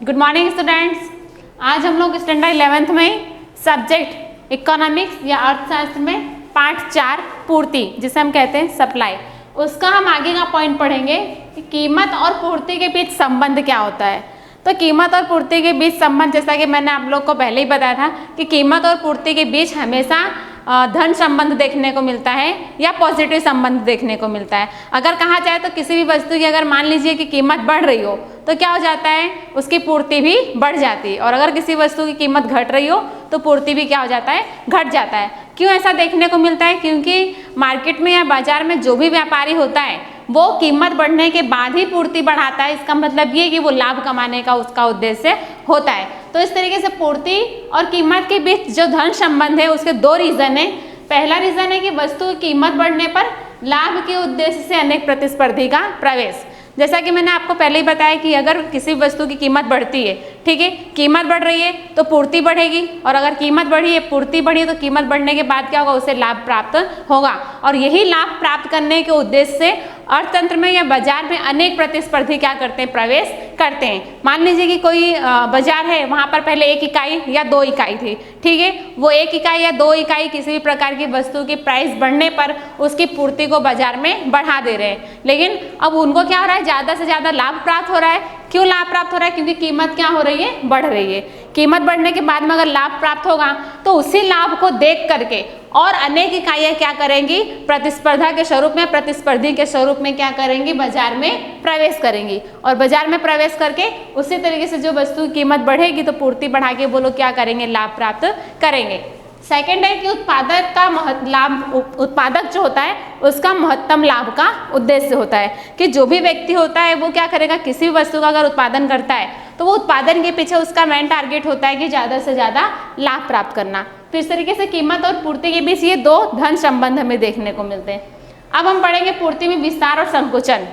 Good morning students. आज हम लोग स्टैंडर्ड 11th में सब्जेक्ट इकोनॉमिक्स या अर्थशास्त्र में पार्ट 4 पूर्ति, जिसे हम कहते हैं सप्लाई, उसका हम आगे का पॉइंट पढ़ेंगे कि कीमत और पूर्ति के बीच संबंध क्या होता है। तो कीमत और पूर्ति के बीच संबंध, जैसा कि मैंने आप लोग को पहले ही बताया था कि कीमत और पूर्ति के बीच हमेशा धन संबंध देखने को मिलता है या पॉजिटिव संबंध देखने को मिलता है। अगर कहा जाए तो किसी भी वस्तु की अगर मान लीजिए कि कीमत बढ़ रही हो तो क्या हो जाता है, उसकी पूर्ति भी बढ़ जाती है, और अगर किसी वस्तु की कीमत घट रही हो तो पूर्ति भी क्या हो जाता है, घट जाता है। क्यों ऐसा देखने को मिलता है? क्योंकि मार्केट में या बाजार में जो भी व्यापारी होता है वो कीमत बढ़ने के बाद ही पूर्ति बढ़ाता है। इसका मतलब ये कि वो लाभ कमाने का उसका उद्देश्य होता है। तो इस तरीके से पूर्ति और कीमत के बीच जो धन संबंध है उसके दो रीजन है। पहला रीजन है कि वस्तु की कीमत बढ़ने पर लाभ के उद्देश्य से अनेक प्रतिस्पर्धी का प्रवेश। जैसा कि मैंने आपको पहले ही बताया कि अगर किसी वस्तु की कीमत बढ़ती है, ठीक है, कीमत बढ़ रही है तो पूर्ति बढ़ेगी, और अगर कीमत बढ़ी है, पूर्ति बढ़ी है, तो कीमत बढ़ने के बाद क्या होगा, उसे लाभ प्राप्त होगा। और यही लाभ प्राप्त करने के उद्देश्य से अर्थतंत्र में या बाजार में अनेक प्रतिस्पर्धी क्या करते हैं, प्रवेश करते हैं। मान लीजिए कि कोई बाजार है, वहां पर पहले 1 इकाई या 2 इकाई थी, ठीक है, वो 1 इकाई या 2 इकाई किसी भी प्रकार की वस्तु की प्राइस बढ़ने पर उसकी पूर्ति को बाजार में बढ़ा दे रहे हैं, लेकिन अब उनको क्या हो रहा है, ज्यादा से ज्यादा लाभ प्राप्त हो रहा है। क्यों लाभ प्राप्त हो रहा है? क्योंकि कीमत क्या हो रही है, बढ़ रही है। कीमत बढ़ने के बाद में अगर लाभ प्राप्त होगा तो उसी लाभ को देख करके और अनेक इकाइयां क्या करेंगी, प्रतिस्पर्धा के स्वरूप में, प्रतिस्पर्धी के स्वरूप में क्या करेंगी, बाजार में प्रवेश करेंगी, और बाजार में प्रवेश करके उसी तरीके से जो वस्तु की कीमत बढ़ेगी तो पूर्ति बढ़ा के वो लोग क्या करेंगे, लाभ प्राप्त करेंगे। सेकेंड है कि उत्पादक का लाभ, उत्पादक जो होता है उसका महत्तम लाभ का उद्देश्य होता है कि जो भी व्यक्ति होता है वो क्या करेगा, किसी भी वस्तु का अगर उत्पादन करता है तो वो उत्पादन के पीछे उसका मेन टारगेट होता है कि ज़्यादा से ज़्यादा लाभ प्राप्त करना। तो इस तरीके से कीमत और पूर्ति के बीच ये दो धन संबंध हमें देखने को मिलते हैं। अब हम पढ़ेंगे पूर्ति में विस्तार और संकुचन।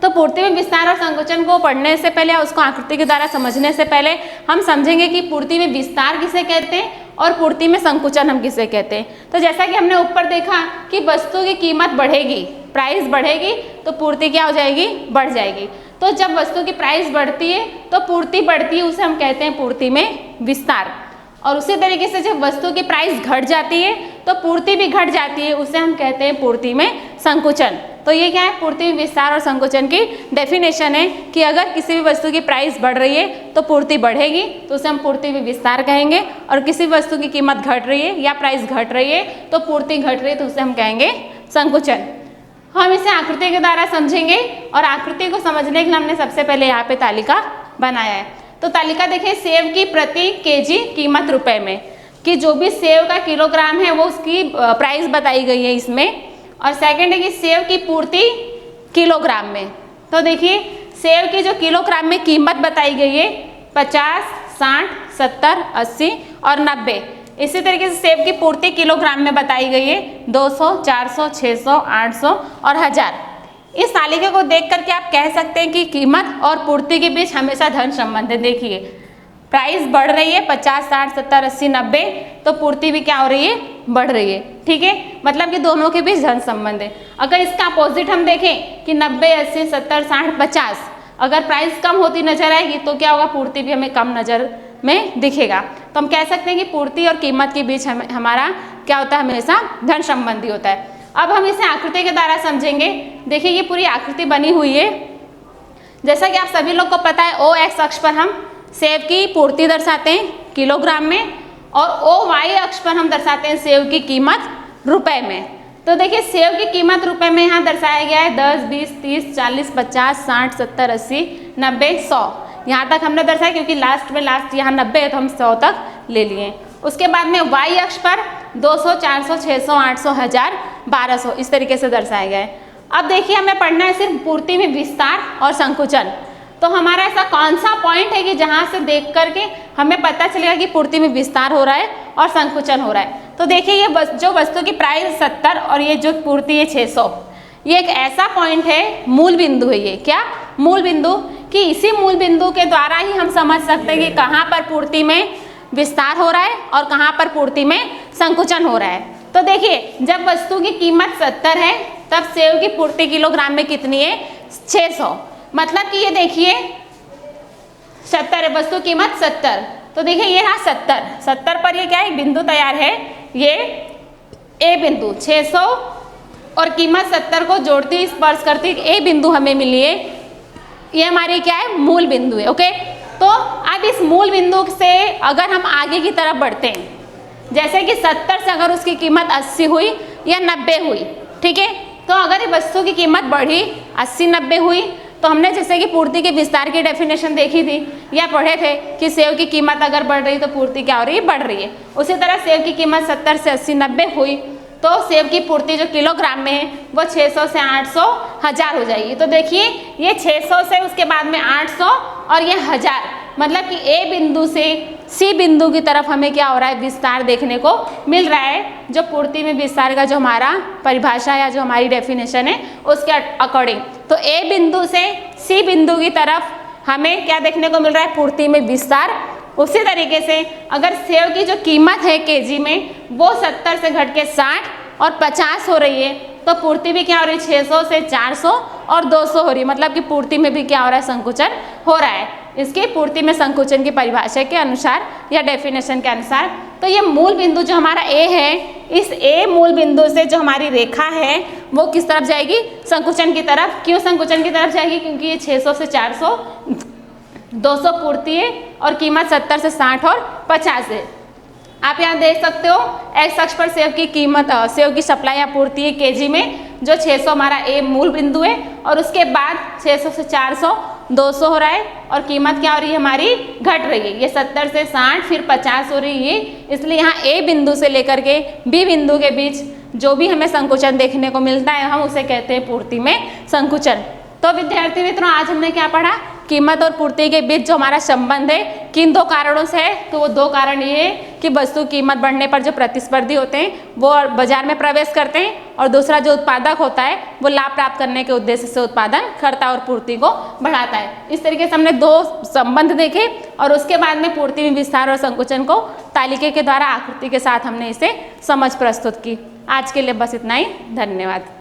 तो पूर्ति में विस्तार और संकुचन को पढ़ने से पहले, उसको आकृति के द्वारा समझने से पहले हम समझेंगे कि पूर्ति में विस्तार किसे कहते हैं और पूर्ति में संकुचन हम किसे कहते हैं। तो जैसा कि हमने ऊपर देखा कि वस्तु की कीमत बढ़ेगी, प्राइस बढ़ेगी तो पूर्ति क्या हो जाएगी, बढ़ जाएगी। तो जब वस्तु की प्राइस बढ़ती है तो पूर्ति बढ़ती है, उसे हम कहते हैं पूर्ति में विस्तार। और उसी तरीके से जब वस्तु की प्राइस घट जाती है तो पूर्ति भी घट जाती है, उसे हम कहते हैं पूर्ति में संकुचन। तो ये क्या है, पूर्ति में विस्तार और संकुचन की डेफिनेशन है कि अगर किसी भी वस्तु की प्राइस बढ़ रही है तो पूर्ति बढ़ेगी, तो उसे हम पूर्ति में विस्तार कहेंगे, और किसी वस्तु की कीमत घट रही है या प्राइस घट रही है तो पूर्ति घट रही है तो उसे हम कहेंगे संकुचन। हम इसे आकृति के द्वारा समझेंगे, और आकृति को समझने के लिए हमने सबसे पहले यहाँ पे तालिका बनाया है। तो तालिका देखिए, सेव की प्रति केजी कीमत रुपए में, कि जो भी सेव का किलोग्राम है वो उसकी प्राइस बताई गई है इसमें। और सेकंड है कि सेव की पूर्ति किलोग्राम में। तो देखिए सेव की जो किलोग्राम में कीमत बताई गई है 50, 60, 70, 80 और 90। इसी तरीके से सेव की पूर्ति किलोग्राम में बताई गई है 200, 400, 600, 800 और 1000। इस तालिका को देख करके आप कह सकते हैं कि कीमत और पूर्ति के बीच हमेशा धन संबंध है। देखिए प्राइस बढ़ रही है 50, 60, 70, 80, 90, तो पूर्ति भी क्या हो रही है, बढ़ रही है, ठीक है, मतलब कि दोनों के बीच धन संबंध है। अगर इसका अपोजिट हम देखें कि 90, 80, 70, 60, 50, अगर प्राइस कम होती नजर आएगी तो क्या होगा, पूर्ति भी हमें कम नजर में दिखेगा। तो हम कह सकते हैं कि पूर्ति और कीमत के बीच हमारा क्या होता है, हमेशा धन संबंधी होता है। अब हम इसे आकृति के द्वारा समझेंगे। देखिए ये पूरी आकृति बनी हुई है। जैसा कि आप सभी लोग को पता है, ओ एक्स अक्ष पर हम सेव की पूर्ति दर्शाते हैं किलोग्राम में, और ओ वाई अक्ष पर हम दर्शाते हैं सेव की कीमत रुपए में। तो देखिए सेव की कीमत रुपए में यहाँ दर्शाया गया है 10, 20, 30, 40, 50, 60, 70, 80, 90, 100। यहाँ तक हमने दर्शाया क्योंकि लास्ट यहाँ 90 है तो हम 100 तक ले लिए। उसके बाद में वाई अक्ष पर 200, 400, 600, 800, 1000, 1200 इस तरीके से दर्शाया गया है। अब देखिए हमें पढ़ना है सिर्फ पूर्ति में विस्तार और संकुचन। तो हमारा ऐसा कौन सा पॉइंट है कि जहाँ से देख करके हमें पता चलेगा कि पूर्ति में विस्तार हो रहा है और संकुचन हो रहा है। तो देखिए ये जो वस्तु की प्राइस 70 और ये जो पूर्ति है 600, ये एक ऐसा पॉइंट है, मूल बिंदु है। ये क्या मूल बिंदु, कि इसी मूल बिंदु के द्वारा ही हम समझ सकते हैं कि कहाँ पर पूर्ति में विस्तार हो रहा है और कहाँ पर पूर्ति में संकुचन हो रहा है। तो देखिए जब वस्तु की कीमत 70 है तब सेव की पूर्ति किलोग्राम में कितनी है, 600। मतलब कि ये देखिए 70 है, वस्तु कीमत 70। तो देखिए ये रहा 70 पर ये क्या है, बिंदु तैयार है, ये ए बिंदु 600 और कीमत 70 को जोड़ती स्पर्श करती ए बिंदु हमें मिली है, ये हमारी क्या है, मूल बिंदु है। ओके, तो अब इस मूल बिंदु से अगर हम आगे की तरफ बढ़ते हैं, जैसे कि 70 से अगर उसकी कीमत 80 हुई या 90 हुई, ठीक है, तो अगर ये वस्तु की कीमत बढ़ी 80-90 हुई, तो हमने जैसे कि पूर्ति के विस्तार की डेफिनेशन देखी थी या पढ़े थे कि सेव की कीमत अगर बढ़ रही तो पूर्ति क्या हो रही है, बढ़ रही है। उसी तरह सेव की कीमत 70 से 80-90 हुई तो सेव की पूर्ति जो किलोग्राम में है वो 600 से 800 1000 हो जाएगी। तो देखिए ये 600 से उसके बाद में 800 और ये 1000, मतलब कि ए बिंदु से सी बिंदु की तरफ हमें क्या हो रहा है, विस्तार देखने को मिल रहा है, जो पूर्ति में विस्तार का जो हमारा परिभाषा या जो हमारी डेफिनेशन है उसके अकॉर्डिंग। तो ए बिंदु से सी बिंदु की तरफ हमें क्या देखने को मिल रहा है, पूर्ति में विस्तार। उसी तरीके से अगर सेव की जो कीमत है केजी में वो 70 से घट के 60 और 50 हो रही है, तो पूर्ति भी क्या हो रही है, 600 से 400 और 200 हो रही है, मतलब कि पूर्ति में भी क्या हो रहा है, संकुचन हो रहा है। इसकी पूर्ति में संकुचन की परिभाषा के अनुसार या डेफिनेशन के अनुसार। तो ये मूल बिंदु जो हमारा ए है, इस ए मूल बिंदु से जो हमारी रेखा है वो किस तरफ जाएगी, संकुचन की तरफ। क्यों संकुचन की तरफ जाएगी, क्योंकि ये 600 से 400 200 पूर्ति है और कीमत 70 से 60 और 50 है। आप यहाँ देख सकते हो एक्स अक्ष पर सेव की कीमत, सेव की सप्लाई या पूर्ति है केजी में, जो 600 हमारा ए मूल बिंदु है और उसके बाद 600 से 400 200 हो रहा है और कीमत क्या हो रही है, हमारी घट रही है, ये 70 से 60 फिर 50 हो रही है। इसलिए यहाँ ए बिंदु से लेकर के बी बिंदु के बीच जो भी हमें संकुचन देखने को मिलता है हम उसे कहते हैं पूर्ति में संकुचन। तो विद्यार्थी मित्रों आज हमने क्या पढ़ा, कीमत और पूर्ति के बीच जो हमारा संबंध है किन दो कारणों से है, तो वो दो कारण ये है कि वस्तु कीमत बढ़ने पर जो प्रतिस्पर्धी होते हैं वो बाजार में प्रवेश करते हैं और दूसरा जो उत्पादक होता है वो लाभ प्राप्त करने के उद्देश्य से उत्पादन करता और पूर्ति को बढ़ाता है। इस तरीके से हमने दो संबंध देखे और उसके बाद में पूर्ति में विस्तार और संकुचन को तालिका के द्वारा आकृति के साथ हमने इसे समझ प्रस्तुत की। आज के लिए बस इतना ही, धन्यवाद।